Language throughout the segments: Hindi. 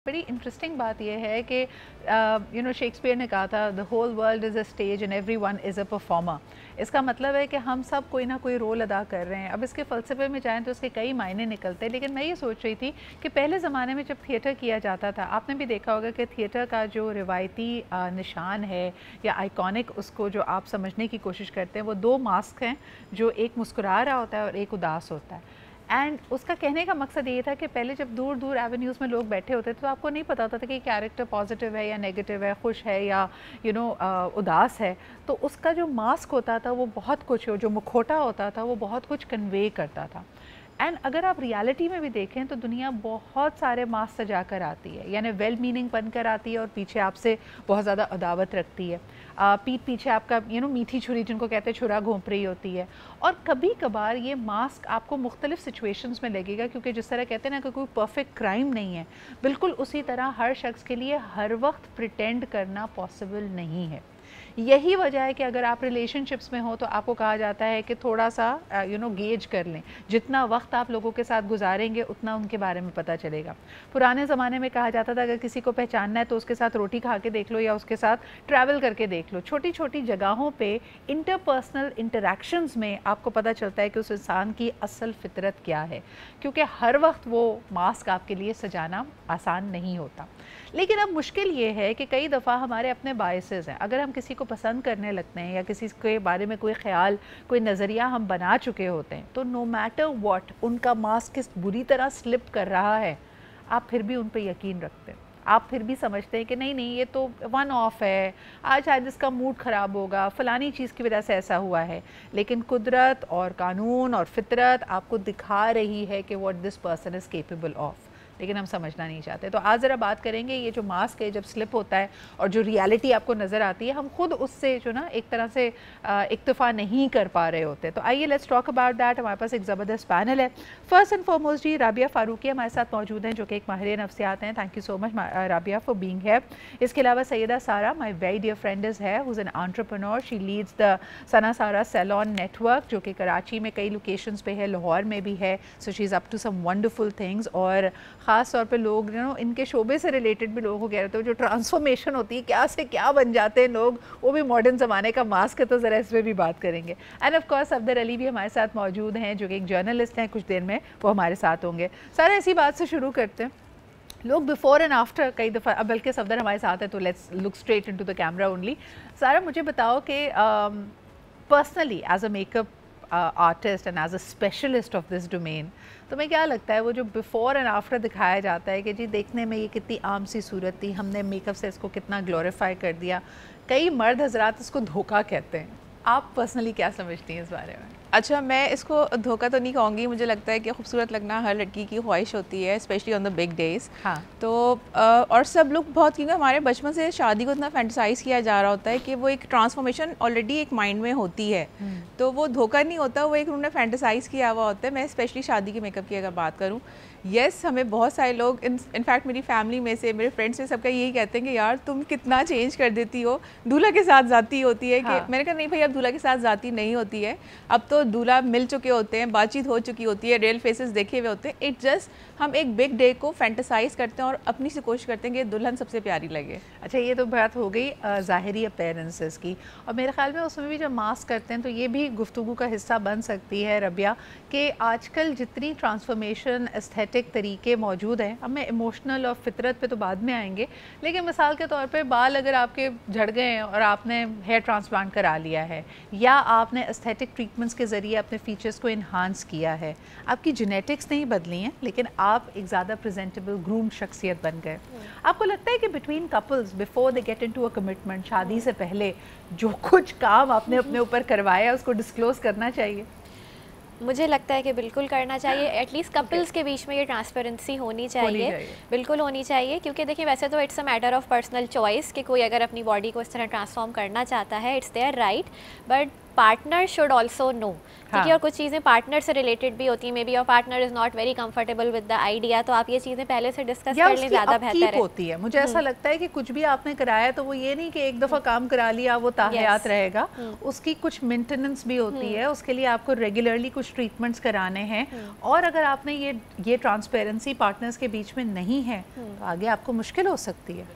बड़ी इंटरेस्टिंग बात यह है कि शेक्सपियर ने कहा था the whole world is a stage and every one is a performer. इसका मतलब है कि हम सब कोई ना कोई रोल अदा कर रहे हैं। अब इसके फ़लसफ़े में जाएं तो उसके कई मायने निकलते हैं, लेकिन मैं ये सोच रही थी कि पहले ज़माने में जब थिएटर किया जाता था, आपने भी देखा होगा कि थिएटर का जो रिवायती निशान है या आइकॉनिक, उसको जो आप समझने की कोशिश करते हैं, वो दो मास्क हैं, जो एक मुस्कुरा रहा होता है और एक उदास होता है। एंड उसका कहने का मकसद ये था कि पहले जब दूर दूर एवेन्यूज़ में लोग बैठे होते थे तो आपको नहीं पता होता था कि कैरेक्टर पॉजिटिव है या नेगेटिव है, खुश है या उदास है। तो उसका जो मास्क होता था वो बहुत कुछ, जो मुखौटा होता था वो बहुत कुछ कन्वे करता था। एंड अगर आप रियलिटी में भी देखें तो दुनिया बहुत सारे मास्क सजा कर आती है, यानी वेल मीनिंग बनकर आती है और पीछे आपसे बहुत ज़्यादा अदावत रखती है। पीठ पीछे आपका मीठी छुरी, जिनको कहते हैं, छुरा घोंप रही होती है। और कभी कभार ये मास्क आपको मुख्तलिफ सिचुएशंस में लगेगा, क्योंकि जिस तरह कहते हैं ना कि कोई परफेक्ट क्राइम नहीं है, बिल्कुल उसी तरह हर शख्स के लिए हर वक्त प्रिटेंड करना पॉसिबल नहीं है। यही वजह है कि अगर आप रिलेशनशिप्स में हो तो आपको कहा जाता है कि थोड़ा सा गेज कर लें। जितना वक्त आप लोगों के साथ गुजारेंगे उतना उनके बारे में पता चलेगा। पुराने ज़माने में कहा जाता था अगर किसी को पहचानना है तो उसके साथ रोटी खा के देख लो या उसके साथ ट्रैवल करके देख लो। छोटी छोटी जगहों पे इंटरपर्सनल इंटरेक्शंस में आपको पता चलता है कि उस इंसान की असल फितरत क्या है, क्योंकि हर वक्त वो मास्क आपके लिए सजाना आसान नहीं होता। लेकिन अब मुश्किल ये है कि कई दफ़ा हमारे अपने बायसेस हैं। अगर हम किसी को पसंद करने लगते हैं या किसी के बारे में कोई ख्याल, कोई नज़रिया हम बना चुके होते हैं, तो नो मैटर व्हाट उनका मास्क किस बुरी तरह स्लिप कर रहा है, आप फिर भी उन पर यकीन रखते हैं। आप फिर भी समझते हैं कि नहीं नहीं, ये तो वन ऑफ है, आज शायद इसका मूड ख़राब होगा, फ़लानी चीज़ की वजह से ऐसा हुआ है। लेकिन कुदरत और कानून और फितरत आपको दिखा रही है कि what this person is capable of, लेकिन हम समझना नहीं चाहते। तो आज ज़रा बात करेंगे ये जो मास्क है जब स्लिप होता है और जो रियलिटी आपको नज़र आती है, हम खुद उससे जो ना एक तरह से इक्तफ़ा नहीं कर पा रहे होते। तो आइए लेट्स टॉक अबाउट दैट। हमारे पास एक ज़बरदस्त पैनल है। फर्स्ट एंड फॉरमोस्ट जी राबिया फ़ारूकी हमारे साथ मौजूद हैं, जो कि एक माहिर नफ्सियात हैं। Thank you so much Rabia for being here. इसके अलावा Syeda Sara, my very dear friend is है, who's an entrepreneur. She leads the Sana Sara salon network, जो कि कराची में कई लोकेशंस पे है, लाहौर में भी है। So she is up to some wonderful things. और ख़ास तौर पे लोग इनके शोबे से रिलेटेड भी लोगों को कह रहे थे जो ट्रांसफॉर्मेशन होती है, क्या से क्या बन जाते हैं लोग, वो भी मॉडर्न ज़माने का मास्क है। तो ज़रा इस पर भी बात करेंगे। End of course Safdar Ali भी हमारे साथ मौजूद हैं, जो कि एक जर्नलिस्ट हैं। कुछ देर में वो हमारे साथ होंगे। सारा ऐसी बात से शुरू करते हैं, लोग बिफोर एंड आफ्टर कई दफ़ा, अब बल्कि सफदर हमारे साथ है तो let's look straight into the camera only. Sara मुझे बताओ कि personally as a makeup artist and as a specialist of this domain, तुम्हें क्या लगता है वो जो बिफ़ोर एंड आफ्टर दिखाया जाता है कि जी देखने में ये कितनी आम सी सूरत थी, हमने मेकअप से इसको कितना ग्लोरीफाई कर दिया, कई मर्द हजरात इसको धोखा कहते हैं, आप पर्सनली क्या समझती हैं इस बारे में? अच्छा, मैं इसको धोखा तो नहीं कहूँगी। मुझे लगता है कि खूबसूरत लगना हर लड़की की ख्वाहिश होती है, specially on the big days. हाँ। तो और सब लोग बहुत, क्योंकि हमारे बचपन से शादी को इतना फैंटिसाइज़ किया जा रहा होता है कि वो एक ट्रांसफॉर्मेशन ऑलरेडी एक माइंड में होती है। तो वो धोखा नहीं होता, वो एक उन्होंने फैंटिसाइज़ किया हुआ होता है। मैं स्पेशली शादी के मेकअप की अगर बात करूँ, येस, हमें बहुत सारे लोग, इनफैक्ट मेरी फैमिली में से, मेरे फ्रेंड्स से, सबका यही कहते हैं कि यार तुम कितना चेंज कर देती हो, दूल्हा के साथ जाती होती है। हाँ। कि मैंने कहा नहीं भाई, अब दूल्हा के साथ जाती नहीं होती है, अब तो दूल्हा मिल चुके होते हैं, बातचीत हो चुकी होती है, रियल फेसेस देखे हुए होते हैं। इट जस्ट हम एक बिग डे को फैंटिसाइज करते हैं और अपनी से कोशिश करते हैं कि दुल्हन सबसे प्यारी लगे। अच्छा, ये तो बात हो गई ज़ाहिरी अपीयरेंसेस की, और मेरे ख्याल में उसमें भी जब मास्क करते हैं तो ये भी गुफ्तगू का हिस्सा बन सकती है रबिया, कि आजकल जितनी ट्रांसफॉर्मेशन एस्थेटिक तरीके मौजूद हैं, अब मैं इमोशनल और फितरत पे तो बाद में आएंगे, लेकिन मिसाल के तौर पे बाल अगर आपके झड़ गए हैं और आपने हेयर ट्रांसप्लांट करा लिया है, या आपने एस्थेटिक ट्रीटमेंट्स के ज़रिए अपने फीचर्स को इन्हांस किया है, आपकी जेनेटिक्स नहीं बदली हैं, लेकिन आप एक ज़्यादा प्रेजेंटेबल ग्रूम शख्सियत बन गए। आपको लगता है कि between couples before they get into a commitment, शादी से पहले जो कुछ काम आपने अपने ऊपर करवाया उसको डिस्क्लोज करना चाहिए? मुझे लगता है कि बिल्कुल करना चाहिए। एटलीस्ट कपल्स के बीच में ये ट्रांसपेरेंसी होनी चाहिए, बिल्कुल होनी चाहिए। क्योंकि देखिए, वैसे तो it's a matter of personal choice कि कोई अगर अपनी बॉडी को इस तरह ट्रांसफॉर्म करना चाहता है, it's there right, but partner should also know, ठीक है। और कुछ चीज़ें पार्टनर से रिलेटेड भी होती हैं, may be your partner is not very comfortable with the idea, तो आप ये चीज़ें पहले से डिस्कस कर लें, ज़्यादा बेहतर होती है। मुझे ऐसा लगता है कि कुछ भी आपने कराया तो वो ये नहीं कि एक दफ़ा काम करा लिया वो ताहयात रहेगा, उसकी कुछ मेंटेनेंस भी होती है, उसके लिए आपको रेगुलरली कुछ ट्रीटमेंट्स कराने हैं। और अगर आपने ये ट्रांसपेरेंसी पार्टनर्स के बीच में नहीं है तो आगे आपको मुश्किल हो सकती है,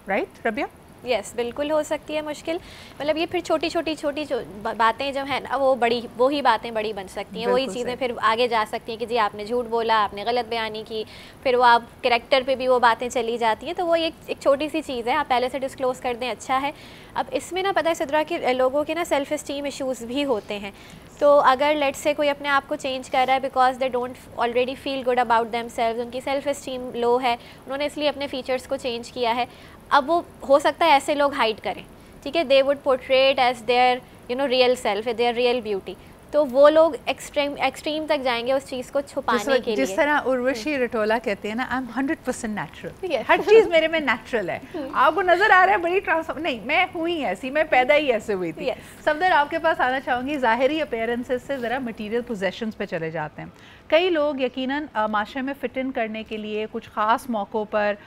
राइट रबिया? यस, बिल्कुल हो सकती है मुश्किल। मतलब ये फिर छोटी छोटी बातें जो है ना, वो ही बातें बड़ी बन सकती हैं, वही चीज़ें फिर आगे जा सकती हैं कि जी आपने झूठ बोला, आपने गलत बयानी की, फिर वो आप कैरेक्टर पे भी वो बातें चली जाती हैं। तो वो एक छोटी सी चीज़ है, आप पहले से डिस्क्लोज़ कर दें, अच्छा है। अब इसमें ना पता है सिद्रा कि लोगों के ना सेल्फ इस्टीम इश्यूज़ भी होते हैं। तो अगर लेट्स से कोई अपने आप को चेंज कर रहा है because they don't already feel good about themselves, उनकी सेल्फ इस्टीम लो है, उन्होंने इसलिए अपने फीचर्स को चेंज किया है। अब वो हो सकता है ऐसे लोग हाइड करें, ठीक है, they would portray as their real self, their real beauty, तो वो लोग एक्सट्रीम तक जाएंगे उस चीज़ को छुपाने के लिए। जिस तरह उर्वशी रटोला कहते हैं ना, आई एम 100% नेचुरल, हर चीज़ मेरे में नेचुरल है। आपको नजर आ रहा है बड़ी ट्रांसफॉर्म, नहीं मैं हुई ऐसी, मैं पैदा ही ऐसे हुई थी। सफदर आपके पास आना चाहूँगी, ज़ाहिरी अपीयरेंसेस से ज़रा मटीरियल पोजेशंस पे चले जाते हैं। कई लोग यकीनन माशरे में फ़िट इन करने के लिए कुछ ख़ास मौक़ों पर,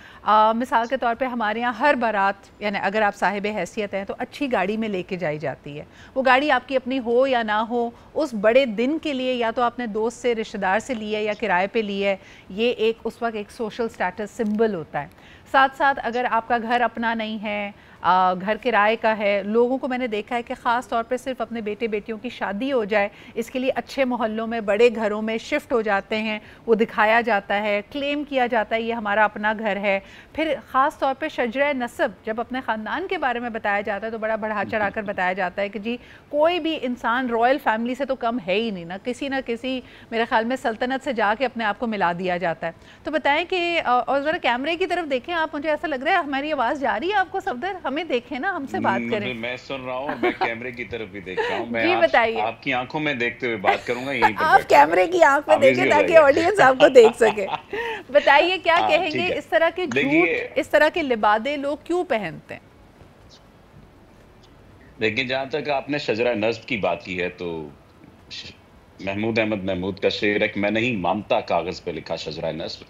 मिसाल के तौर पे हमारे यहाँ हर बारात, यानी अगर आप साहिब हैसियत हैं तो अच्छी गाड़ी में लेके जाई जाती है। वो गाड़ी आपकी अपनी हो या ना हो, उस बड़े दिन के लिए या तो आपने दोस्त से, रिश्तेदार से ली है या किराए पे ली है, ये एक उस वक्त एक सोशल स्टेटस सिंबल होता है। साथ साथ अगर आपका घर अपना नहीं है, घर किराए का है, लोगों को मैंने देखा है कि ख़ास तौर पे सिर्फ अपने बेटे बेटियों की शादी हो जाए इसके लिए अच्छे मोहल्लों में, बड़े घरों में शिफ्ट हो जाते हैं, वो दिखाया जाता है, क्लेम किया जाता है ये हमारा अपना घर है। फिर ख़ास तौर पे शजरा नसब, जब अपने ख़ानदान के बारे में बताया जाता है तो बड़ा बढ़ा चढ़ा कर बताया जाता है कि जी कोई भी इंसान रॉयल फैमिली से तो कम है ही नहीं, ना किसी मेरे ख्याल में सल्तनत से जाके अपने आप को मिला दिया जाता है। तो बताएं कि, और ज़रा कैमरे की तरफ देखें आप, मुझे ऐसा लग रहा है हमारी आवाज़ जा रही है आपको सफदर, हमें देखें ना, हमसे बात करें। मैं सुन रहा हूँ, मैं कैमरे की तरफ भी देख रहा हूँ, मैं जी बताइए, आपकी आंखों में देखते हुए बात करूंगा, यहीं पर आप कैमरे की आंख में देखें ताकि ऑडियंस आपको देख सके। बताइए क्या कहेंगे, इस तरह के झूठ, इस तरह के लिबादे लोग क्यों पहनते हैं? देखिए, जहाँ तक आपने शजरा नस्ब की बात की है तो महमूद अहमद महमूद का शेर है कि मैं नहीं मानता कागज पे लिखा शजरा नस्ब,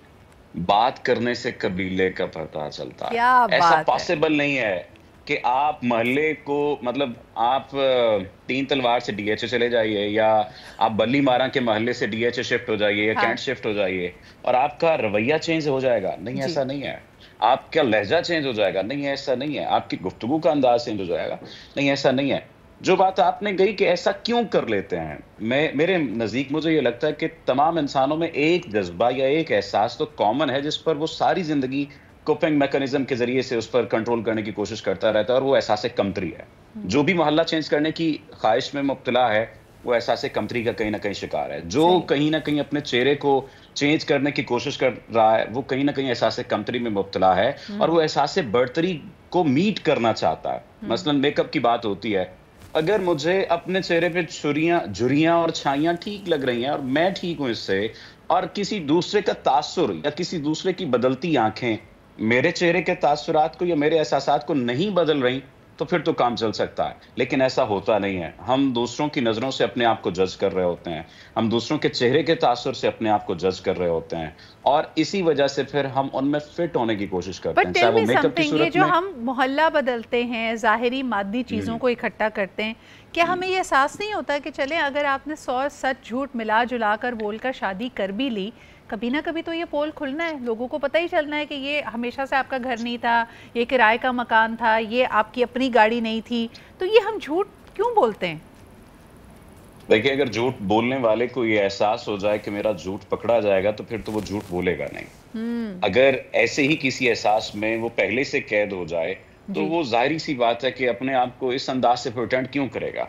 बात करने से कबीले का पता चलता है। ऐसा पॉसिबल नहीं है कि आप मोहल्ले को, मतलब आप 3 तलवार से डीएचए चले जाइए या आप बल्ली मारा के मोहल्ले से डीएचए शिफ्ट हो जाइए या कैंट शिफ्ट हो जाइए और आपका रवैया चेंज हो जाएगा। नहीं, ऐसा नहीं है। आपका लहजा चेंज हो जाएगा। नहीं, ऐसा नहीं है। आपकी गुफ्तगू का अंदाज चेंज हो जाएगा। नहीं, ऐसा नहीं है। जो बात आपने कही कि ऐसा क्यों कर लेते हैं, मेरे नज़दीक मुझे ये लगता है कि तमाम इंसानों में एक जज्बा या एक एहसास तो कॉमन है जिस पर वो सारी जिंदगी कोपिंग मैकेनिज्म के जरिए से उस पर कंट्रोल करने की कोशिश करता रहता है, और वो एहसास कमतरी है। जो भी मोहल्ला चेंज करने की ख्वाहिश में मुब्तला है वो एहसास कमतरी का कहीं ना कहीं शिकार है। जो कहीं ना कहीं अपने चेहरे को चेंज करने की कोशिश कर रहा है वो कहीं ना कहीं एहसास कमतरी में मुब्तला है और वो एहसास बढ़तरी को मीट करना चाहता है। मसलन मेकअप की बात होती है, अगर मुझे अपने चेहरे पे झुर्रियां और छाइयां ठीक लग रही हैं और मैं ठीक हूं इससे, और किसी दूसरे का तासुर या किसी दूसरे की बदलती आंखें मेरे चेहरे के तासुरात को या मेरे एहसासात को नहीं बदल रही, तो फिर तो काम चल सकता है। लेकिन ऐसा होता नहीं है। हम दूसरों की नज़रों से अपने आप को जज कर रहे होते हैं, हम दूसरों के चेहरे के तासुर से अपने आप को जज कर रहे होते हैं, और इसी वजह से फिर हम उनमें फिट होने की कोशिश करते हैं। चाहे वो मेकअप की सूरत में, जो हम मोहल्ला बदलते हैं, ज़ाहिरी मादी चीज़ों को इकट्ठा करते हैं, क्या हमें ये एहसास नहीं होता कि चले अगर आपने 100 सच झूठ मिला जुला कर बोलकर शादी कर भी ली, कभी ना कभी तो ये पोल खुलना है, लोगों को पता ही चलना है कि ये हमेशा से आपका घर नहीं था, ये किराए का मकान था, ये आपकी अपनी गाड़ी नहीं थी। तो ये हम झूठ क्यों बोलते हैं? देखिए, अगर झूठ बोलने वाले को ये एहसास हो जाए कि मेरा झूठ पकड़ा जाएगा तो फिर तो वो झूठ बोलेगा नहीं। अगर ऐसे ही किसी एहसास में वो पहले से कैद हो जाए तो वो जाहिर सी बात है कि अपने आप को इस अंदाज से प्रिटेंड क्यों करेगा।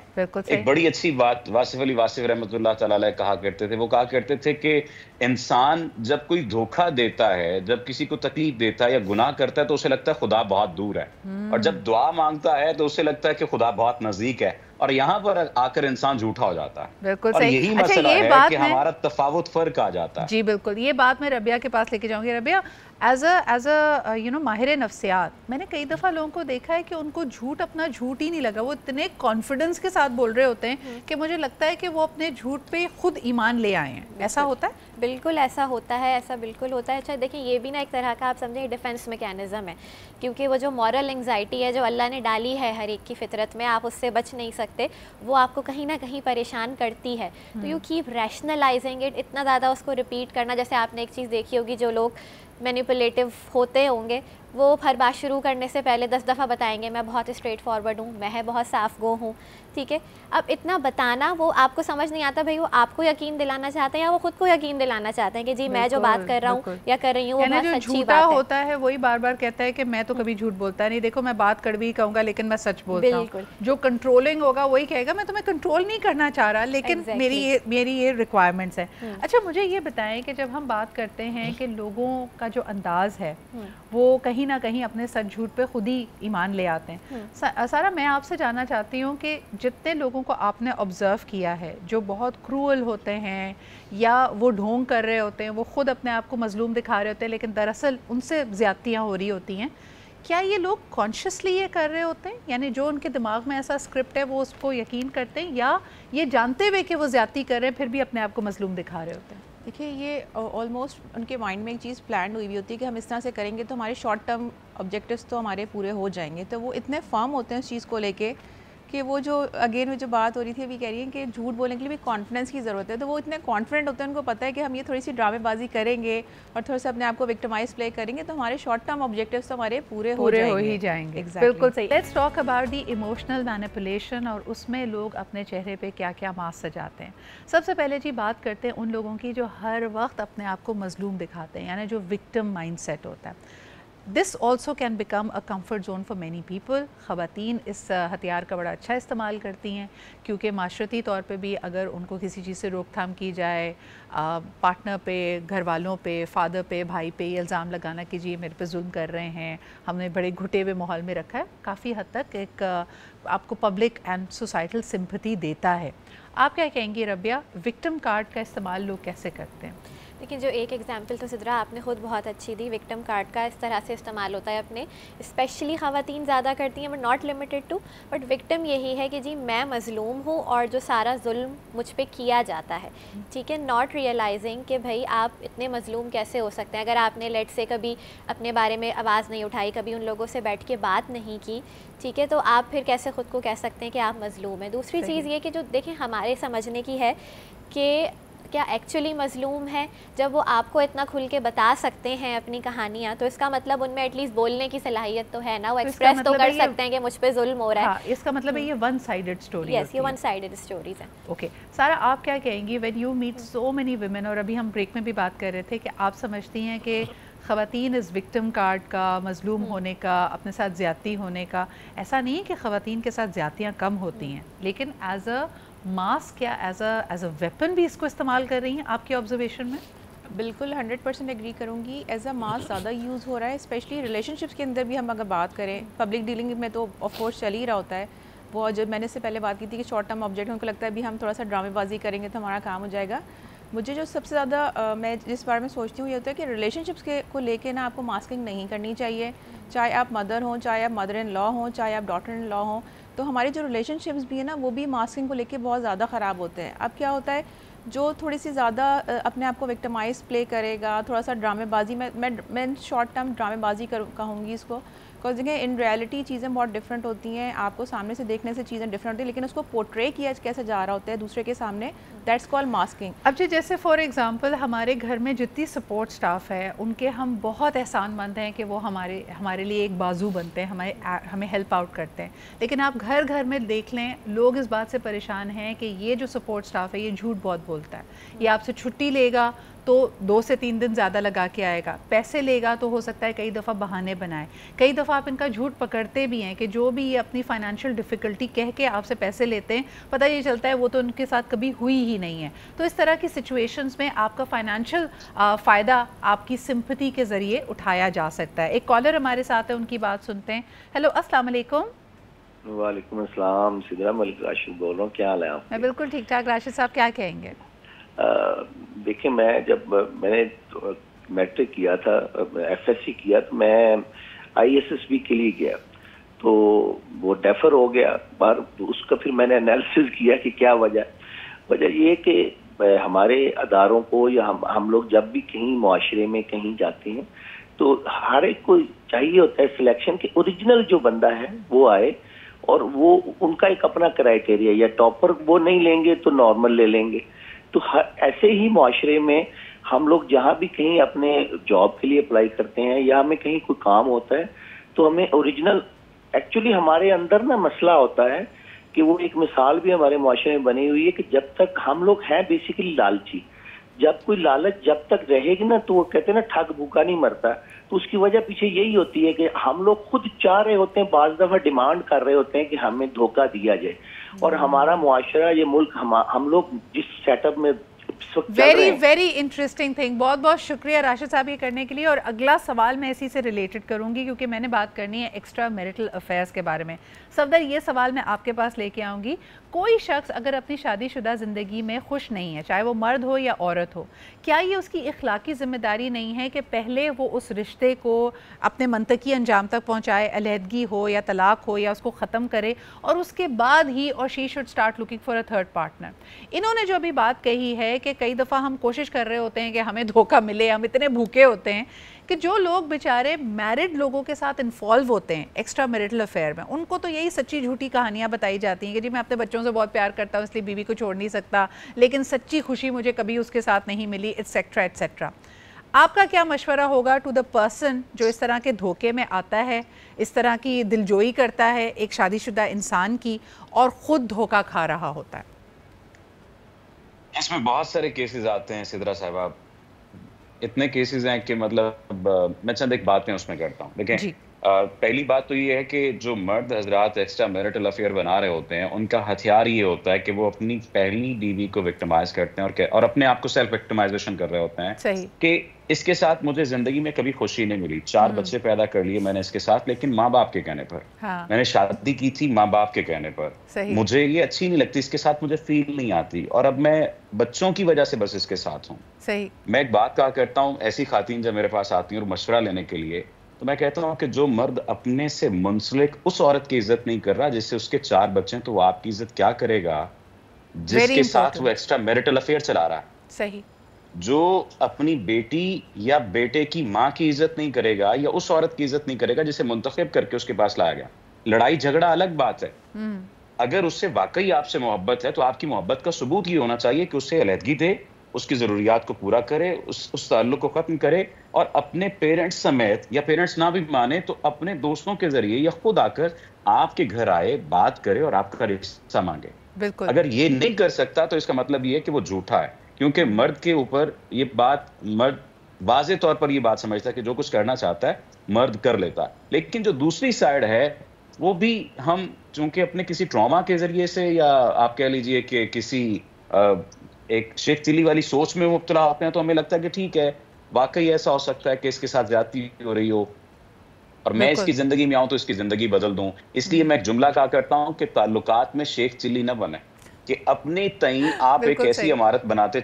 एक बड़ी अच्छी बात वासिफ अली वासिफ रहमतुल्लाह तआला अलैह कहा करते थे। वो कहा करते थे कि इंसान जब कोई धोखा देता है, जब किसी को तकलीफ देता है या गुनाह करता है तो उसे लगता है खुदा बहुत दूर है, और जब दुआ मांगता है तो उसे लगता है कि खुदा बहुत नजदीक है, और यहाँ पर आकर इंसान झूठा हो जाता है। बिल्कुल और यही मसला है कि हमारा तफावत फर्क आ जाता है। जी बिल्कुल, ये बात मैं रबिया के पास लेके जाऊंगी। Rabia, as a you know माहिर नफ्सियात, मैंने कई दफ़ा लोगों को देखा है कि उनको झूठ अपना झूठ ही नहीं लगा, वो इतने कॉन्फिडेंस के साथ बोल रहे होते हैं कि मुझे लगता है कि वो अपने झूठ पे खुद ईमान ले आए हैं। ऐसा होता है? बिल्कुल ऐसा होता है, ऐसा बिल्कुल होता है। अच्छा देखिए, ये भी ना एक तरह का आप समझें डिफेंस मैकेनिज़्म है, क्योंकि वो जो मॉरल एंग्जाइटी है जो अल्लाह ने डाली है हर एक की फितरत में, आप उससे बच नहीं सकते, वो आपको कहीं ना कहीं परेशान करती है। तो यू कीप रैशनलाइजिंग इट, इतना ज़्यादा उसको रिपीट करना। जैसे आपने एक चीज़ देखी होगी, जो लोग मैनिपुलेटिव होते होंगे वो हर बात शुरू करने से पहले 10 दफ़ा बताएंगे मैं बहुत स्ट्रेट फॉरवर्ड हूँ, मैं बहुत साफ गो हूँ, ठीक है। अब इतना बताना वो आपको समझ नहीं आता, भाई वो आपको यकीन दिलाना चाहते हैं या वो खुद को यकीन दिलाना चाहते हैं कि जी मैं जो बात कर रहा हूँ या कर रही हूँ वो बहुत सच्ची बात है। होता है वही बार बार कहता है कि मैं तो कभी झूठ बोलता नहीं, देखो मैं बात कड़वी कहूँगा लेकिन मैं सच बोलता हूँ। जो कंट्रोलिंग होगा वही कहेगा मैं तुम्हें कंट्रोल नहीं करना चाह रहा, लेकिन मेरी ये रिक्वायरमेंट्स है। अच्छा मुझे ये बताएं कि जब हम बात करते हैं कि लोगों का जो अंदाज है वो कहीं ना कहीं अपने सच झूठ पे खुद ही ईमान ले आते हैं। सारा, मैं आपसे जानना चाहती हूँ कि जितने लोगों को आपने ऑब्ज़र्व किया है जो बहुत क्रूअल होते हैं या वो ढोंग कर रहे होते हैं, वो खुद अपने आप को मजलूम दिखा रहे होते हैं लेकिन दरअसल उनसे ज़्यादतियाँ हो रही होती हैं, क्या ये लोग कॉन्शियसली ये कर रहे होते हैं? यानी जो उनके दिमाग में ऐसा स्क्रिप्ट है वो उसको यकीन करते हैं, या ये जानते हुए कि वो ज़्यादती कर रहे हैं फिर भी अपने आप को मजलूम दिखा रहे होते हैं? देखिए, ये ऑलमोस्ट उनके माइंड में एक चीज़ प्लान हुई हुई होती है कि हम इस तरह से करेंगे तो हमारे शॉर्ट टर्म ऑब्जेक्टिव्स तो हमारे पूरे हो जाएंगे। तो वो इतने फर्म होते हैं इस चीज़ को लेके कि वो जो अगेन में जो बात हो रही थी अभी कह रही है कि झूठ बोलने के लिए भी कॉन्फिडेंस की ज़रूरत है। तो वो इतने कॉन्फिडेंट होते हैं, उनको पता है कि हम ये थोड़ी सी ड्रामेबाजी करेंगे और थोड़ा सा अपने आप को विक्टिमाइज प्ले करेंगे तो हमारे शॉर्ट टर्म ऑब्जेक्टिव्स तो हमारे पूरे हो ही जाएंगे। बिल्कुल सही। Let's talk about the emotional manipulation, और उसमें लोग अपने चेहरे पे क्या क्या मास्क सजाते हैं। सबसे पहले जी बात करते हैं उन लोगों की जो हर वक्त अपने आप को मजलूम दिखाते हैं, यानी जो विक्टिम माइंडसेट होता है। This also can become a comfort zone for many people. ख़वातीन इस हथियार का बड़ा अच्छा इस्तेमाल करती हैं क्योंकि माशरती तौर पे भी अगर उनको किसी चीज़ से रोकथाम की जाए, पार्टनर पे, घर वालों पे, फादर पे, भाई पे ये इल्ज़ाम लगाना कि जी मेरे पे जुल्म कर रहे हैं, हमने बड़े घुटे हुए माहौल में रखा है, काफ़ी हद तक एक आपको पब्लिक एंड सोसाइटल सिंपैथी देता है। आप क्या कहेंगी रबिया, विक्टिम कार्ड का इस्तेमाल लोग कैसे करते हैं? लेकिन जो एक एग्जांपल तो सिद्रा आपने खुद बहुत अच्छी दी, विक्टिम कार्ड का इस तरह से इस्तेमाल होता है अपने, स्पेशली ख़वातीन ज़्यादा करती हैं but not limited to, but victim यही है कि जी मैं मज़लूम हूँ और जो सारा जुल्म मुझ पे किया जाता है, ठीक है, नॉट रियलाइजिंग कि भाई आप इतने मज़लूम कैसे हो सकते हैं। अगर आपने लेट से कभी अपने बारे में आवाज़ नहीं उठाई, कभी उन लोगों से बैठ के बात नहीं की, ठीक है, तो आप फिर कैसे ख़ुद को कह सकते हैं कि आप मज़लूम हैं। दूसरी चीज़ ये कि जो देखें हमारे समझने की है कि क्या एक्चुअली मज़लूम है, जब वो आपको इतना खुल के बता सकते हैं अपनी कहानियाँ तो इसका मतलब उनमें एटलीस्ट बोलने की सलाहियत तो है ना, वो एक्सप्रेस तो कर सकते हैं कि मुझ पे जुल्म हो रहा है। हाँ, इसका मतलब है ये वन साइडेड स्टोरी। यस, ये वन साइडेड स्टोरीज हैं। ओके सारा, आप क्या कहेंगी when you meet so many women, और अभी हम ब्रेक में भी बात कर रहे थे कि आप समझती हैं कि ख़वातीन इस विक्टिम कार्ड का, मज़लूम होने का, अपने साथ ज़्यादती होने का, ऐसा नहीं है कि ख़वातीन के साथ ज़्यादतियाँ कम होती हैं, लेकिन एज अ मास्क या एज अ वेपन भी इसको इस्तेमाल कर रही हैं आपके ऑब्जर्वेशन में? बिल्कुल 100% एग्री करूँगी। एज अ मास ज़्यादा यूज़ हो रहा है, स्पेशली रिलेशनशिप्स के अंदर भी हम अगर बात करें, पब्लिक डीलिंग में तो ऑफ कोर्स चल ही रहा होता है। वो जो मैंने से पहले बात की थी कि शॉर्ट टर्म ऑब्जेक्ट, उनको लगता है भी हम थोड़ा सा ड्रामेबाजी करेंगे तो हमारा काम हो जाएगा। मुझे जो सबसे ज़्यादा मैं जिस बारे में सोचती हूँ ये होता है कि रिलेशनशिप्स के को लेके ना आपको मास्किंग नहीं करनी चाहिए, चाहे आप मदर हों, चाहे आप मदर इन लॉ हों, चाहे आप डॉटर इन लॉ हों। तो हमारे जो रिलेशनशिप्स भी है ना वो भी मास्किंग को लेके बहुत ज़्यादा ख़राब होते हैं। अब क्या होता है, जो थोड़ी सी ज़्यादा अपने आप को विक्टिमाइज प्ले करेगा, थोड़ा सा ड्रामेबाजी, मैं शॉर्ट टर्म ड्रामेबाजी कहूँगी इसको, बिकॉज देखिए इन रियलिटी चीज़ें बहुत डिफरेंट होती हैं, आपको सामने से देखने से चीज़ें डिफरेंट होती हैं, लेकिन उसको पोर्ट्रे किया कैसे जा रहा होता है दूसरे के सामने, दैट्स कॉल्ड मास्किंग। अब जी जैसे फॉर एग्जांपल हमारे घर में जितनी सपोर्ट स्टाफ है उनके हम बहुत एहसानमंद हैं कि वो हमारे लिए एक बाजू बनते हैं, हमें हेल्प आउट करते हैं, लेकिन आप घर घर में देख लें लोग इस बात से परेशान हैं कि ये जो सपोर्ट स्टाफ है ये झूठ बहुत बोलता है, ये आपसे छुट्टी लेगा तो 2 से 3 दिन ज़्यादा लगा के आएगा, पैसे लेगा तो हो सकता है कई दफ़ा बहाने बनाए, कई दफ़ा आप इनका झूठ पकड़ते भी हैं कि जो भी ये अपनी फाइनेंशियल डिफ़िकल्टी कह के आपसे पैसे लेते हैं, पता ये चलता है वो तो उनके साथ कभी हुई ही नहीं है। तो इस तरह की सिचुएशंस में आपका फाइनेंशियल फ़ायदा आपकी सिंपैथी के ज़रिए उठाया जा सकता है। एक कॉलर हमारे साथ है, उनकी बात सुनते हैं। हेलो, अस्सलाम वालेकुम। वालेकुम अस्सलाम, सिद्रा मलिक राशिद बोल रहा हूँ, क्या हाल है आप? मैं बिल्कुल ठीक ठाक। राशिद साहब क्या कहेंगे? देखिए, मैं जब मैंने मैट्रिक किया था, FSC किया, तो मैं ISSB के लिए गया, तो वो डेफर हो गया। पर उसका फिर मैंने एनालिसिस किया कि क्या वजह ये कि हमारे अदारों को या हम लोग जब भी कहीं मुआशरे में कहीं जाते हैं तो हर एक को चाहिए होता है सिलेक्शन के ओरिजिनल जो बंदा है वो आए, और वो उनका एक अपना क्राइटेरिया, या टॉपर वो नहीं लेंगे तो नॉर्मल ले लेंगे। तो ऐसे ही मुआशरे में हम लोग जहाँ भी कहीं अपने जॉब के लिए अप्लाई करते हैं या हमें कहीं कोई काम होता है तो हमें ओरिजिनल, एक्चुअली हमारे अंदर ना मसला होता है कि वो एक मिसाल भी हमारे मुआशरे में बनी हुई है कि जब तक हम लोग हैं बेसिकली लालची, जब कोई लालच जब तक रहेगी ना तो वो कहते हैं ना ठग भूखा नहीं मरता। तो उसकी वजह पीछे यही होती है कि हम लोग खुद चाह रहे होते हैं, बाज दफा डिमांड कर रहे होते हैं कि हमें धोखा दिया जाए। और हमारा मुआशरा, ये मुल्क, हम लोग जिस सेटअप में वेरी इंटरेस्टिंग थिंग। बहुत बहुत शुक्रिया राशिद साहब ये करने के लिए। और अगला सवाल मैं इसी से रिलेटेड करूंगी क्योंकि मैंने बात करनी है एक्स्ट्रा मैरिटल अफेयर्स के बारे में। सफदर, ये सवाल मैं आपके पास लेके आऊंगी। कोई शख्स अगर अपनी शादीशुदा ज़िंदगी में खुश नहीं है, चाहे वो मर्द हो या औरत हो, क्या ये उसकी इखलाकी ज़िम्मेदारी नहीं है कि पहले वो उस रिश्ते को अपने मंतकी अंजाम तक पहुँचाए, अलहदगी हो या तलाक हो या उसको ख़त्म करे, और उसके बाद ही और she should start looking for a third partner. इन्होंने जो अभी बात कही है कि कई दफ़ा हम कोशिश कर रहे होते हैं कि हमें धोखा मिले, हम इतने भूखे होते हैं कि जो लोग बेचारे मैरिड लोगों के साथ इन्वॉल्व होते हैं एक्स्ट्रा मैरिटल अफेयर में, उनको तो यही सच्ची झूठी कहानियाँ बताई जाती हैं कि जी मैं अपने बच्चों से बहुत प्यार करता हूँ इसलिए बीवी को छोड़ नहीं सकता, लेकिन सच्ची खुशी मुझे कभी उसके साथ नहीं मिली, एटसेट्रा एटसेट्रा। आपका क्या मशवरा होगा टू द पर्सन जो इस तरह के धोखे में आता है, इस तरह की दिलजोई करता है एक शादीशुदा इंसान की और ख़ुद धोखा खा रहा होता है? इसमें बहुत सारे केसेस आते हैं सिद्रा साहब, इतने केसेस हैं कि मतलब मैं चंद एक बातें उसमें करता हूँ। देखिए, पहली बात तो ये है कि जो मर्द हजरात एक्स्ट्रा मैरिटल अफेयर बना रहे होते हैं उनका हथियार ये होता है कि वो अपनी पहली बीवी को विक्टिमाइज करते हैं और अपने आप को सेल्फ विक्टिमाइजेशन कर रहे होते हैं कि इसके साथ मुझे जिंदगी में कभी खुशी नहीं मिली, 4 बच्चे पैदा कर लिए मैंने इसके साथ, लेकिन माँ बाप के कहने पर। मैंने शादी की थी माँ बाप के कहने पर, मुझे ये अच्छी नहीं लगती, इसके साथ मुझे फील नहीं आती, और अब मैं बच्चों की वजह से बस इसके साथ हूँ। मैं एक बात कहा करता हूँ, ऐसी खातून जब मेरे पास आती हैं और मशवरा लेने के लिए, तो मैं कहता हूँ कि जो मर्द अपने से मुंसलिक उस औरत की इज्जत नहीं कर रहा जिससे उसके 4 बच्चे हैं, तो वो आपकी इज्जत क्या करेगा जिसके साथ वो एक्स्ट्रा मैरिटल अफेयर चला रहा है। सही। जो अपनी बेटी या बेटे की माँ की इज्जत नहीं करेगा या उस औरत की इज्जत नहीं करेगा जिसे मुंतखब करके उसके पास लाया गया। लड़ाई झगड़ा अलग बात है, अगर उससे वाकई आपसे मोहब्बत है तो आपकी मोहब्बत का सबूत ये होना चाहिए कि उससे अलहदगी दे, उसकी जरूरियात को पूरा करे, उस ताल्लुक को खत्म करे, और अपने पेरेंट्स समेत, या पेरेंट्स ना भी माने तो अपने दोस्तों के जरिए या खुद आकर आपके घर आए, बात करे और आपका रिश्ता मांगे। बिल्कुल। अगर ये नहीं कर सकता तो इसका मतलब ये है कि वो झूठा है, क्योंकि मर्द के ऊपर ये बात, मर्द वाज़े तौर पर ये बात समझता है कि जो कुछ करना चाहता है मर्द कर लेता है। लेकिन जो दूसरी साइड है वो भी हम चूंकि अपने किसी ट्रॉमा के जरिए से, या आप कह लीजिए कि किसी एक शेख चिल्ली वाली सोच में मुब्तला होते हैं, तो हमें लगता है कि ठीक है वाकई ऐसा हो सकता है कि इसके साथ ज्यादती हो रही हो और मैं इसकी जिंदगी में आऊं तो इसकी जिंदगी बदल दूं। इसलिए मैं एक जुमला कहा करता हूं कि ताल्लुकात में शेख चिल्ली न बने, कि अपने तई आप एक ऐसी इमारत बनाते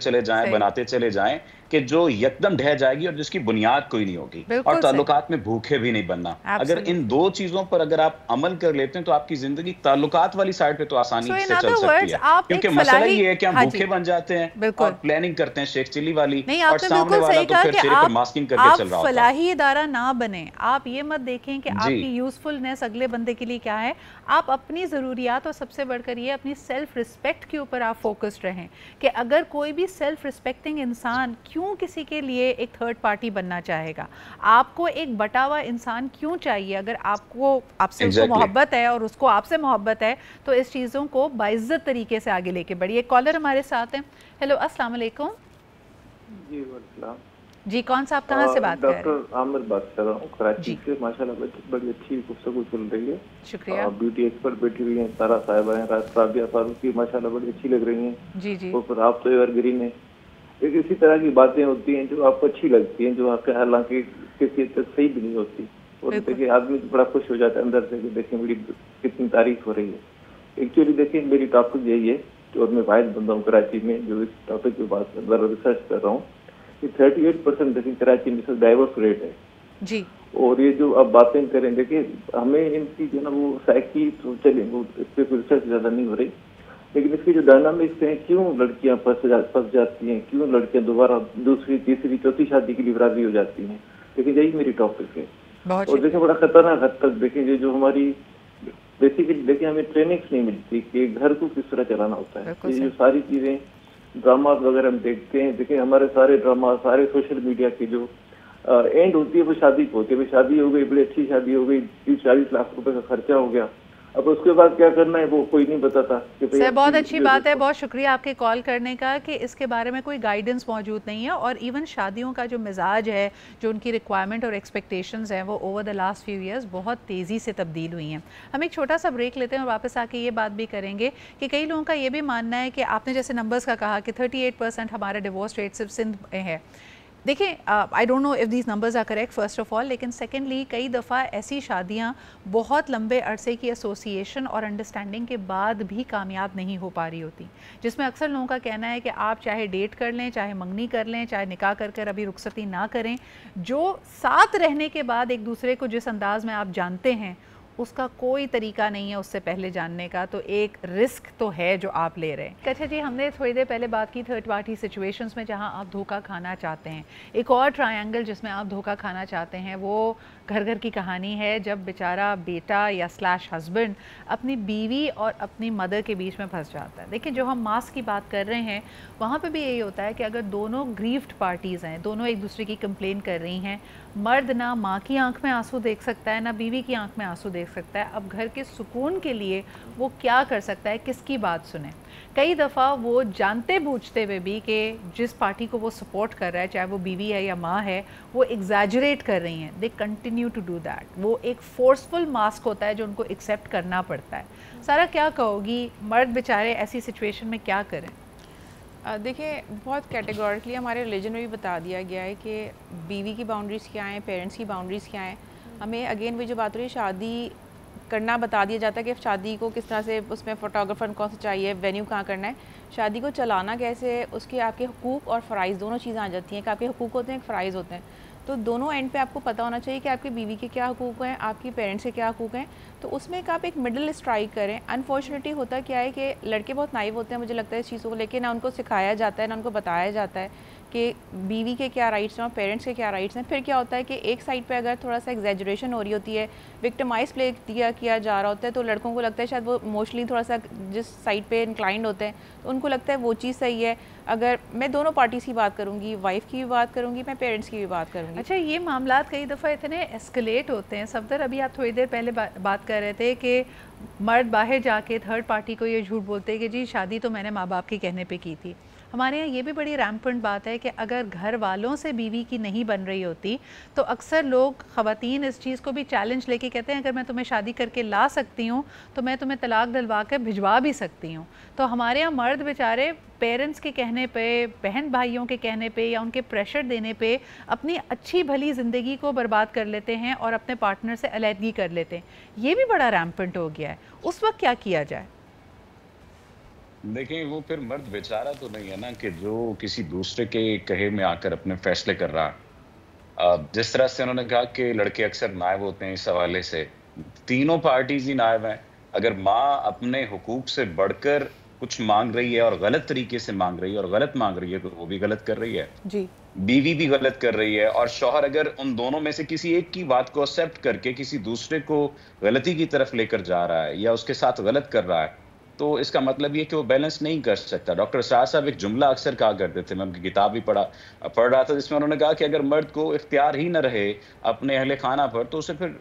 चले जाएं कि जो यकदम ढह जाएगी और जिसकी बुनियाद कोई नहीं होगी, और ताल्लुकात में भूखे भी नहीं बनना। अगर इन 2 चीजों पर अगर आप अमल कर लेते हैं तो आपकी जिंदगी ताल्लुकात वाली साइड पे तो आसानी से चल सकती है, क्योंकि मसला ये है कि हम भूखे बन जाते हैं और प्लानिंग करते हैं शेख चिल्ली वाली, और सामने वाला तो फिर चेहरे पर मास्किंग करके चल रहा होता है। फलाही इदारा ना बने। आप ये मत देखें कि आपकी यूजफुलनेस अगले बंदे के लिए क्या है, आप अपनी जरूरियात और सबसे बढ़कर ये अपनी सेल्फ रिस्पेक्ट के ऊपर आप फोकस्ड रहें कि अगर कोई भी सेल्फ रिस्पेक्टिंग इंसान क्यों किसी के लिए एक थर्ड पार्टी बनना चाहेगा। आपको एक बटा हुआ इंसान क्यों चाहिए? अगर आपसे उसको मोहब्बत है और उसको आपसे मोहब्बत है तो इस चीज़ों को बाइज्जत तरीके से आगे लेके बढ़िए। कॉलर हमारे साथ हैं। हेलो, अस्सलाम वालेकुम। जी, कौन सा, आप कहाँ से बात कर रहे हैं? डॉक्टर आमिर बात कर रहा हूँ कराची से। माशाल्लाह बड़ी अच्छी गुफ्तगू चल रही है। शुक्रिया। ब्यूटी एक्सपर्ट बैठी हुई हैं, सारा साहिबा हैं, राबिया फारूकी, माशाल्लाह बड़ी अच्छी लग रही हैं। जी जी। और आप तो एवरग्रीन है। एक इसी तरह की बातें होती हैं जो आपको अच्छी लगती हैं, जो आपके हालांकि किसी सही भी नहीं होती, और देखिए आदमी बड़ा खुश हो जाता है अंदर से कि देखिए मेरी कितनी तारीफ हो रही है। एक्चुअली देखिए मेरी टॉपिक यही है, और मैं वाहिद बंदा हूँ कराची में जो इस टॉपिक के बाद रिसर्च कर रहा हूँ। कि 38% देखिए कराची में डाइवोर्स रेट है जी। और ये जो आप बातें करें, देखिए हमें इनकी जो ना वो साइकी तो चले वो इस पर रिसर्च ज्यादा नहीं हो रही, लेकिन इसकी जो डायनामिक्स हैं, क्यों लड़कियां फंस जाती हैं, क्यों लड़कियां दोबारा दूसरी तीसरी चौथी शादी के लिए राजी हो जाती हैं, लेकिन यही मेरी टॉपिक है। और देखिए बड़ा खतरनाक हद तक देखिए जो हमारी बेसिकली देखिए हमें ट्रेनिंग्स नहीं मिलती कि घर को किस तरह चलाना होता है। ये जो सारी चीजें ड्रामा वगैरह हम देखते हैं, देखिए हमारे सारे ड्रामा, सारे सोशल मीडिया की जो एंड होती है वो शादी को होती है, वो शादी हो गई, बड़ी अच्छी शादी हो गई, 30-40 लाख रुपए का खर्चा हो गया, अब उसके बाद क्या करना है वो कोई नहीं बताता। सर बहुत अच्छी बात है, बहुत शुक्रिया आपके कॉल करने का कि इसके बारे में कोई गाइडेंस मौजूद नहीं है। और इवन शादियों का जो मिजाज है, जो उनकी रिक्वायरमेंट और एक्सपेक्टेशंस हैं, वो over the last few years बहुत तेज़ी से तब्दील हुई हैं। हम एक छोटा सा ब्रेक लेते हैं और वापस आके ये बात भी करेंगे कि कई लोगों का ये भी मानना है कि आपने जैसे नंबर्स का कहा कि 38% हमारा डिवोर्स रेट सिर्फ सिंध में है। देखिए I don't know if these numbers are correct first of all, लेकिन सेकेंडली कई दफ़ा ऐसी शादियां बहुत लंबे अरसे की एसोसिएशन और अंडरस्टैंडिंग के बाद भी कामयाब नहीं हो पा रही होती, जिसमें अक्सर लोगों का कहना है कि आप चाहे डेट कर लें, चाहे मंगनी कर लें, चाहे निकाह कर अभी रुखसती ना करें, जो साथ रहने के बाद एक दूसरे को जिस अंदाज में आप जानते हैं उसका कोई तरीका नहीं है उससे पहले जानने का, तो एक रिस्क तो है जो आप ले रहे हैं। अच्छा जी, हमने थोड़ी देर पहले बात की थर्ड पार्टी सिचुएशंस में जहां आप धोखा खाना चाहते हैं। एक और ट्रायंगल जिसमें आप धोखा खाना चाहते हैं वो घर घर की कहानी है, जब बेचारा बेटा या स्लैश हस्बैंड अपनी बीवी और अपनी मदर के बीच में फंस जाता है। देखिए जो हम मास की बात कर रहे हैं वहाँ पे भी यही होता है कि अगर दोनों ग्रीफ्ड पार्टीज़ हैं, दोनों एक दूसरे की कंप्लेन कर रही हैं, मर्द ना माँ की आंख में आंसू देख सकता है ना बीवी की आंख में आंसू देख सकता है, अब घर के सुकून के लिए वो क्या कर सकता है, किसकी बात सुने। कई दफ़ा वो जानते बूझते हुए भी कि जिस पार्टी को वो सपोर्ट कर रहा है, चाहे वो बीवी है या माँ है, वो एग्जैजरेट कर रही हैं, they continue to do that. वो एक फोर्सफुल मास्क होता है जो उनको एक्सेप्ट करना पड़ता है। सारा क्या कहोगी, मर्द बेचारे ऐसी सिचुएशन में क्या करें? देखिए बहुत कैटेगोरिकली हमारे रिलीजन में भी बता दिया गया है कि बीवी की बाउंड्रीज़ क्या हैं, पेरेंट्स की बाउंड्रीज़ क्या हैं। हमें अगेन वही जो बात हो रही है, शादी करना बता दिया जाता है कि शादी को किस तरह से, उसमें फ़ोटोग्राफर कौन सा चाहिए, वेन्यू कहाँ करना है, शादी को चलाना कैसे, उसके आपके हुकूक और फ़राइज़ दोनों चीज़ें आ जाती हैं कि आपके हुकूक होते हैं, एक फ़राइज़ होते हैं। तो दोनों एंड पे आपको पता होना चाहिए कि आपकी बीवी के क्या हुकूक हैं, आपकी पेरेंट्स के क्या हुकूक हैं, तो उसमें एक आप एक मिडिल स्ट्राइक करें। अनफॉर्चुनेटली होता क्या है कि लड़के बहुत नाइव होते हैं, मुझे लगता है इस चीज़ों को लेकर ना उनको सिखाया जाता है ना उनको बताया जाता है कि बीवी के क्या राइट्स हैं और पेरेंट्स के क्या राइट्स हैं। फिर क्या होता है कि एक साइड पे अगर थोड़ा सा एग्जैजरेशन हो रही होती है, विक्टिमाइज प्ले किया जा रहा होता है, तो लड़कों को लगता है शायद वो इमोशनली थोड़ा सा जिस साइड पे इंक्लाइंड होते हैं तो उनको लगता है वो चीज़ सही है। अगर मैं दोनों पार्टीज़ की बात करूँगी, वाइफ की भी बात करूँगी, मैं पेरेंट्स की भी बात करूँगी। अच्छा, ये मामला कई दफ़ा इतने एस्केलेट होते हैं। सफदर, अभी आप थोड़ी देर पहले बात कर रहे थे कि मर्द बाहर जाके थर्ड पार्टी को ये झूठ बोलते हैं कि जी शादी तो मैंने माँ बाप के कहने पे की थी। हमारे यहाँ ये भी बड़ी रैम्पेंट बात है कि अगर घर वालों से बीवी की नहीं बन रही होती तो अक्सर लोग, ख़वातीन, इस चीज़ को भी चैलेंज लेके कहते हैं अगर मैं तुम्हें शादी करके ला सकती हूँ तो मैं तुम्हें तलाक दिलवा कर भिजवा भी सकती हूँ। तो हमारे यहाँ मर्द बेचारे पेरेंट्स के कहने पे, बहन भाइयों के कहने पे या उनके प्रेशर देने पे अपनी अच्छी भली ज़िंदगी को बर्बाद कर लेते हैं और अपने पार्टनर से अलहदगी कर लेते हैं। ये भी बड़ा रैम्पेंट हो गया है। उस वक्त क्या किया जाए? देखिए वो फिर मर्द बेचारा तो नहीं है ना कि जो किसी दूसरे के कहे में आकर अपने फैसले कर रहा। जिस तरह से उन्होंने कहा कि लड़के अक्सर नायब होते हैं, इस हवाले से तीनों पार्टीज ही नायब हैं। अगर माँ अपने हुकूक से बढ़कर कुछ मांग रही है और गलत तरीके से मांग रही है और गलत मांग रही है तो वो भी गलत कर रही है जी। बीवी भी गलत कर रही है। और शौहर अगर उन दोनों में से किसी एक की बात को एक्सेप्ट करके किसी दूसरे को गलती की तरफ लेकर जा रहा है या उसके साथ गलत कर रहा है तो इसका मतलब ये कि वो बैलेंस नहीं कर सकता। डॉक्टर शाह साहब एक जुमला अक्सर कहा करते थे, मैं उनकी किताब भी पढ़ रहा था, जिसमें उन्होंने कहा कि अगर मर्द को इख्तियार ही न रहे अपने अहले खाना पर तो उसे फिर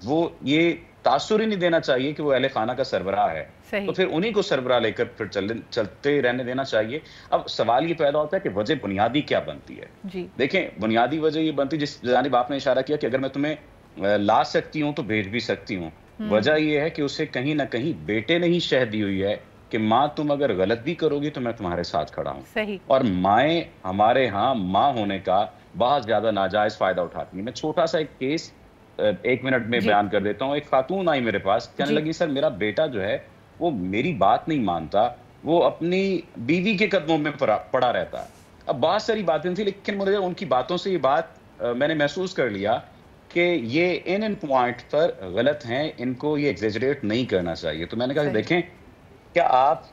वो ये तासुर ही नहीं देना चाहिए कि वो अहले खाना का सरबराह है, तो फिर उन्हीं को सरबराह लेकर फिर चलते रहने देना चाहिए। अब सवाल ये पैदा होता है कि वजह बुनियादी क्या बनती है जी। देखें, बुनियादी वजह ये बनती है जिस जानिब आपने इशारा किया कि अगर मैं तुम्हें ला सकती हूँ तो भेज भी सकती हूँ। वजह यह है कि उसे कहीं ना कहीं बेटे ने ही शह दी हुई है कि माँ तुम अगर गलत भी करोगी तो मैं तुम्हारे साथ खड़ा हूँ। और माएँ हमारे यहाँ माँ होने का बहुत ज्यादा नाजायज फायदा उठाती हैं। मैं छोटा सा एक केस 1 मिनट में बयान कर देता हूँ। एक खातून आई मेरे पास, कहने लगी सर मेरा बेटा जो है वो मेरी बात नहीं मानता, वो अपनी बीवी के कदमों में पड़ा रहता है। अब बहुत सारी बातें थी, लेकिन मुझे उनकी बातों से ये बात मैंने महसूस कर लिया कि ये इन पॉइंट पर गलत हैं, इनको ये एग्जेजरेट नहीं करना चाहिए। तो मैंने कहा देखें, क्या आप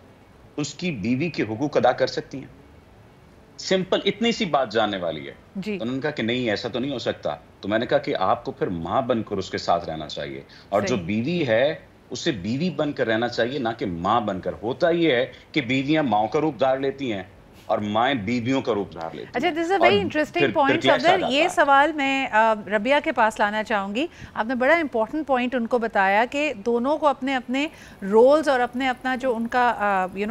उसकी बीवी के हुकूक अदा कर सकती हैं? सिंपल इतनी सी बात जानने वाली है। जी। तो उन्होंने कहा कि नहीं, ऐसा तो नहीं हो सकता। तो मैंने कहा कि आपको फिर माँ बनकर उसके साथ रहना चाहिए, और जो बीवी है उसे बीवी बनकर रहना चाहिए, ना कि माँ बनकर। होता ये है कि बीवियां माँ का रूप धार लेती हैं और माएँ बीवियों का रूप धार लेती हैं। अच्छा, this is a very interesting point Safdar. ये सवाल मैं रबिया के पास लाना चाहूँगी। आपने बड़ा इंपॉर्टेंट पॉइंट उनको बताया कि दोनों को अपने अपने रोल्स और अपने अपना जो उनका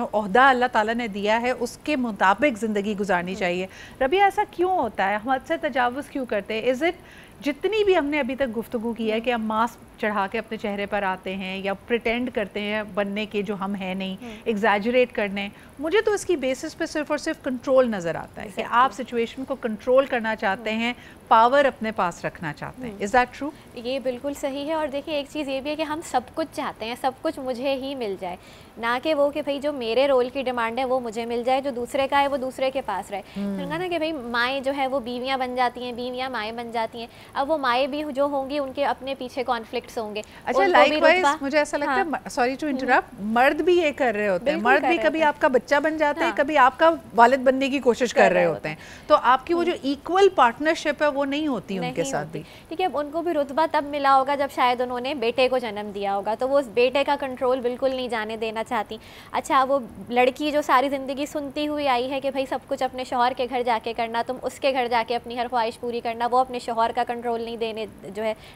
ओहदा अल्लाह ताला ने दिया है उसके मुताबिक ज़िंदगी गुजारनी चाहिए। रबिया, ऐसा क्यों होता है? हम हमसे तजावुज़ क्यों करते हैं? इज़ इट जितनी भी हमने अभी तक गुफ्तगू की है कि हम मास्क चढ़ा के अपने चेहरे पर आते हैं या प्रिटेंड करते हैं बनने के जो हम हैं नहीं, एग्जैजरेट करने, मुझे तो इसकी बेसिस पे सिर्फ और सिर्फ कंट्रोल नज़र आता है कि आप सिचुएशन को कंट्रोल करना चाहते हैं, पावर अपने पास रखना चाहते हैं। Is that true? ये बिल्कुल सही है। और देखिए, एक चीज़ ये भी है कि हम सब कुछ चाहते हैं, सब कुछ मुझे ही मिल जाए, ना कि वो कि भाई जो मेरे रोल की डिमांड है वो मुझे मिल जाए, जो दूसरे का है वो दूसरे के पास रहे। तो ना कि भाई माएँ जो है वो बीवियाँ बन जाती हैं, बीवियाँ माएँ बन जाती हैं। अब वो माएँ भी जो होंगी उनके अपने पीछे कॉन्फ्लिक्ट्स होंगे। अच्छा, लाइकवाइज मुझे ऐसा लगता है, सॉरी टू इंटरप्ट, मर्द भी ये कर रहे होते हैं। मर्द भी कभी आपका बच्चा बन जाते हैं, कभी आपका वालिद बनने की कोशिश कर रहे होते हैं। तो आपकी वो जो इक्वल पार्टनरशिप है वो नहीं होती उनके साथ भी। ठीक है, अब उनको भी रुतबा तब मिला होगा जब शायद उन्होंने बेटे को जन्म दिया होगा, तो वो उस बेटे का कंट्रोल बिल्कुल नहीं जाने देना चाहती। अच्छा, वो लड़की जो सारी ज़िंदगी सुनती हुई आई है कि भाई सब कुछ अपने शौहर के घर जाके करना, तुम उसके घर जाके अपनी हर ख्वाहिश पूरी करना, वो अपने शौहर का कंट्रोल नहीं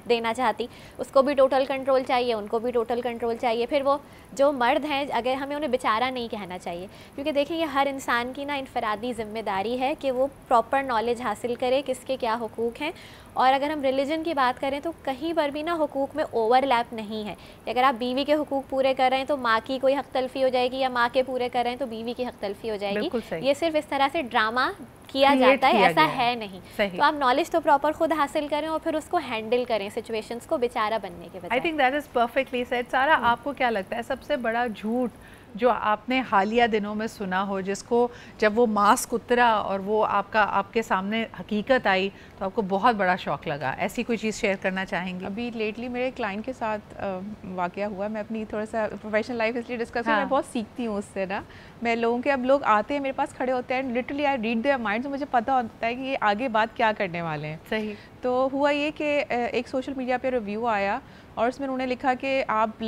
देना चाहती। उसको भी टोटल कंट्रोल चाहिए, उनको भी टोटल कंट्रोल चाहिए। फिर वो जो मर्द हैं, अगर हमें उन्हें बेचारा नहीं कहना चाहिए, क्योंकि देखिए ये हर इंसान की ना इनफरादी ज़िम्मेदारी है कि वो प्रॉपर नॉलेज हासिल करे किसके क्या हुकूक हैं। और अगर हम रिलीजन की बात करें तो कहीं पर भी ना हुकूक में ओवरलैप नहीं है। अगर आप बीवी के हुकूक पूरे कर रहे हैं तो माँ की कोई हक तलफी हो जाएगी, या माँ के पूरे कर रहे हैं तो बीवी की हक तलफी हो जाएगी। ये सिर्फ इस तरह से ड्रामा किया जाता है, ऐसा है नहीं। तो आप नॉलेज तो प्रॉपर खुद हासिल करें और फिर उसको हैंडल करें सिचुएशंस को, बेचारा बनने के बजाय। I think that is perfectly said. सारा, आपको क्या लगता है सबसे बड़ा झूठ जो आपने हालिया दिनों में सुना हो, जिसको जब वो मास्क उतरा और वो आपके सामने हकीकत आई तो आपको बहुत बड़ा शौक लगा? ऐसी कोई चीज़ शेयर करना चाहेंगी? अभी लेटली मेरे क्लाइंट के साथ वाक़या हुआ। मैं अपनी थोड़ा सा प्रोफेशनल लाइफ इसलिए डिस्कस मैं बहुत सीखती हूँ उससे ना। मैं लोगों के, अब लोग आते हैं मेरे पास खड़े होते हैं, literally I read their mind, तो मुझे पता होता है कि ये आगे बात क्या करने वाले हैं। सही। तो हुआ ये कि एक सोशल मीडिया पे रिव्यू आया और उसमें उन्होंने लिखा कि आप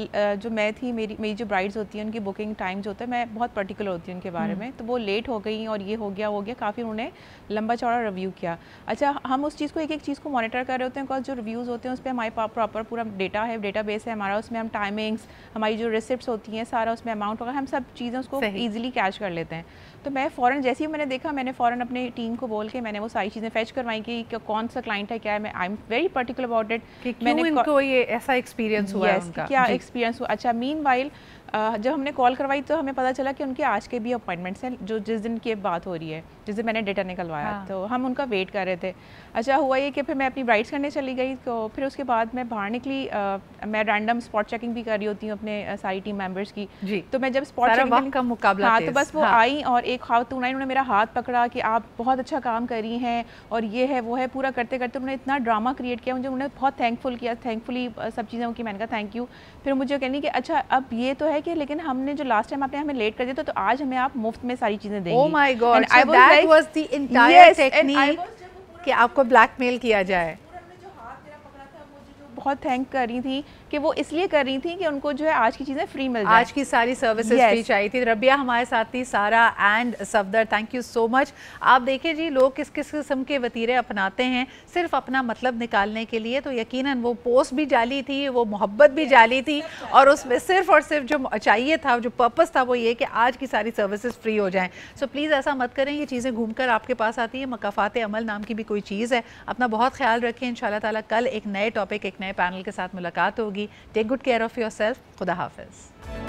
जो मैं थी, मेरी जो ब्राइड्स होती हैं उनकी बुकिंग टाइम जो होता है, मैं बहुत पर्टिकुलर होती हूँ उनके बारे में, तो वो लेट हो गई और ये हो गया वो गया, काफ़ी उन्होंने लंबा चौड़ा रिव्यू किया। अच्छा, हम उस चीज़ को एक एक चीज़ को मॉनिटर कर रहे होते हैं, बिकॉज जो रिव्यूज़ होते हैं उस पर हमारे प्रॉपर पूरा डेटा है, डेटाबेस है हमारा, उसमें हम टाइमिंग्स, हमारी जो रिसिप्ट्स होती हैं, सारा उसमें अमाउंट वगैरह, हम सब चीज़ें उसको ईजिली कैच कर लेते हैं। तो मैं फ़ौरन जैसे ही मैंने देखा, मैंने फ़ौरन अपनी टीम को बोल के मैंने वो सारी चीज़ें फेच करवाई कि कौन सा क्लाइंट है, क्या है। मैं I am very particular about it. मैंने इनको ये ऐसा एक्सपीरियंस हुआ है उनका, क्या एक्सपीरियंस हुआ। अच्छा, मीनवाइल जब हमने कॉल करवाई तो हमें पता चला कि उनके आज के भी अपॉइंटमेंट्स हैं, जो जिस दिन की बात हो रही है, जिस दिन मैंने डेटा निकलवाया। तो हम उनका वेट कर रहे थे। अच्छा, हुआ ये कि फिर मैं अपनी ब्राइड्स करने चली गई, तो फिर उसके बाद मैं बाहर निकली। मैं रैंडम स्पॉट चेकिंग भी कर रही होती हूँ अपने सारी टीम मेंबर्स की। जी। तो मैं जब स्पॉट चेकिंग का मुकाबला, हाँ, तो बस वो आई और एक खातून आई, उन्होंने मेरा हाथ पकड़ा कि आप बहुत अच्छा काम कर रही हैं और ये है वो है, पूरा करते करते उन्होंने इतना ड्रामा क्रिएट किया, मुझे उन्होंने बहुत थैंकफुल किया, थैंकफुली सब चीज़ें की। मैंने कहा थैंक यू। फिर मुझे कहनी कि अच्छा, अब ये तो है कि लेकिन हमने जो लास्ट टाइम आपने हमें लेट कर दिया तो आज हमें आप मुफ्त में सारी चीज़ें देंगी। Oh my God, that was the entire technique कि आपको ब्लैकमेल किया जाए। बहुत थैंक कर रही थी कि वो इसलिए कर रही थी कि उनको जो है आज की चीज़ें फ्री मिल जाए, आज की सारी सर्विसेज फ्री चाहिए थी। रबिया हमारे साथ थी, सारा and Safdar, thank you so much. आप देखिए जी, लोग किस किस किस्म के वतीरे अपनाते हैं सिर्फ अपना मतलब निकालने के लिए। तो यकीनन वो पोस्ट भी जाली थी, वो मोहब्बत भी जाली थी, और उसमें सिर्फ और सिर्फ जो चाहिए था, जो पर्पस था, वो ये कि आज की सारी सर्विसेज फ्री हो जाएं। सो प्लीज़ ऐसा मत करें, ये चीज़ें घूमकर आपके पास आती है। मकाफात अमल नाम की भी कोई चीज़ है। अपना बहुत ख्याल रखें। इंशाल्लाह ताला कल एक नए टॉपिक, एक नए पैनल के साथ मुलाकात होगी। Take good care of yourself. खुदा हाफिज़।